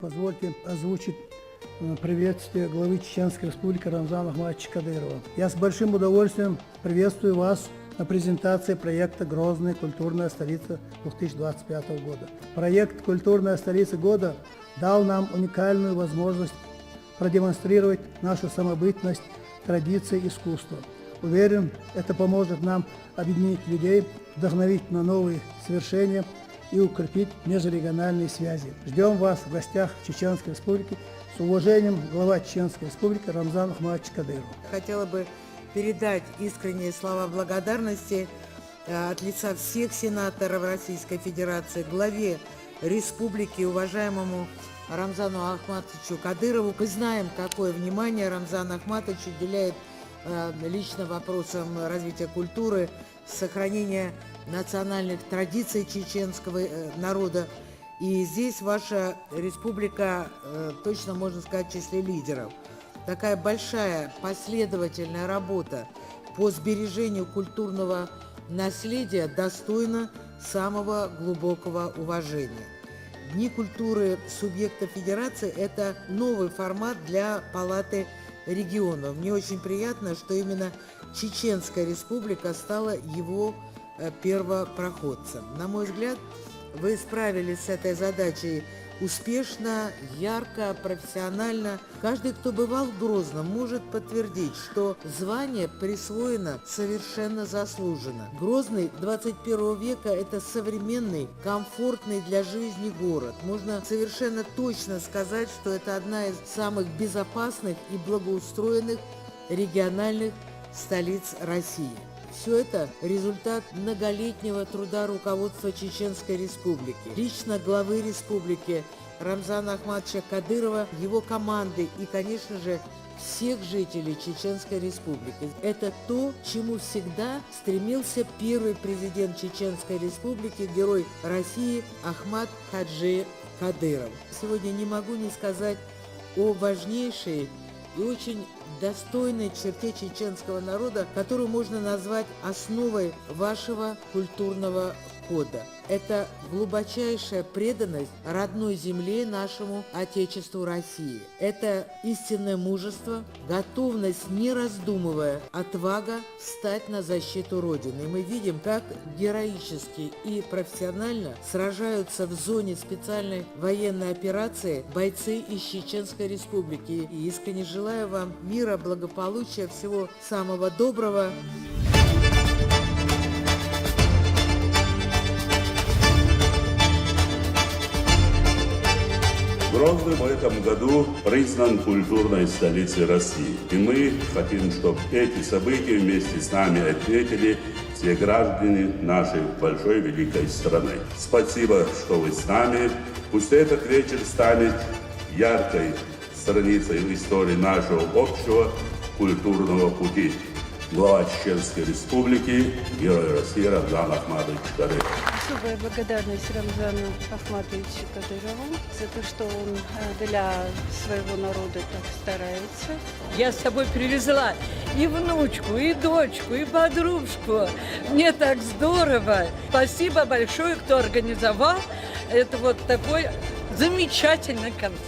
Позвольте озвучить приветствие главы Чеченской Республики Рамзана Ахматовича Кадырова. Я с большим удовольствием приветствую вас на презентации проекта «Грозная культурная столица 2025 года». Проект «Культурная столица года» дал нам уникальную возможность продемонстрировать нашу самобытность, традиции, искусства. Уверен, это поможет нам объединить людей, вдохновить на новые свершения и укрепить межрегиональные связи. Ждем вас в гостях Чеченской Республики. С уважением, глава Чеченской Республики Рамзан Ахматович Кадыров. Хотела бы передать искренние слова благодарности от лица всех сенаторов Российской Федерации главе республики, уважаемому Рамзану Ахматовичу Кадырову. Мы знаем, какое внимание Рамзан Ахматович уделяет лично вопросам развития культуры, сохранения национальных традиций чеченского народа. И здесь ваша республика точно, можно сказать, в числе лидеров. Такая большая последовательная работа по сбережению культурного наследия достойна самого глубокого уважения. Дни культуры субъекта Федерации – это новый формат для Палаты регионов. Мне очень приятно, что именно Чеченская Республика стала его первопроходцем. На мой взгляд, вы справились с этой задачей успешно, ярко, профессионально. Каждый, кто бывал в Грозном, может подтвердить, что звание присвоено совершенно заслуженно. Грозный 21 века – это современный, комфортный для жизни город. Можно совершенно точно сказать, что это одна из самых безопасных и благоустроенных региональных столиц России. Все это результат многолетнего труда руководства Чеченской Республики, лично главы республики Рамзана Ахматовича Кадырова, его команды и, конечно же, всех жителей Чеченской Республики. Это то, к чему всегда стремился первый президент Чеченской Республики, герой России Ахмат Хаджи Кадыров. Сегодня не могу не сказать о важнейшей и очень достойной черте чеченского народа, которую можно назвать основой вашего культурного кода. Это глубочайшая преданность родной земле, нашему Отечеству России. Это истинное мужество, готовность, не раздумывая, отвага встать на защиту Родины. И мы видим, как героически и профессионально сражаются в зоне специальной военной операции бойцы из Чеченской Республики. И искренне желаю вам мира, благополучия, всего самого доброго. Грозный в этом году признан культурной столицей России. И мы хотим, чтобы эти события вместе с нами отметили все граждане нашей большой великой страны. Спасибо, что вы с нами. Пусть этот вечер станет яркой страницей в истории нашего общего культурного пути. Глава Чеченской Республики, герой России Рамзан Ахматович Кадыров. Особая благодарность Рамзану Ахматовичу Кадырову за то, что он для своего народа так старается. Я с собой привезла и внучку, и дочку, и подружку. Мне так здорово. Спасибо большое, кто организовал это вот такой замечательный концерт.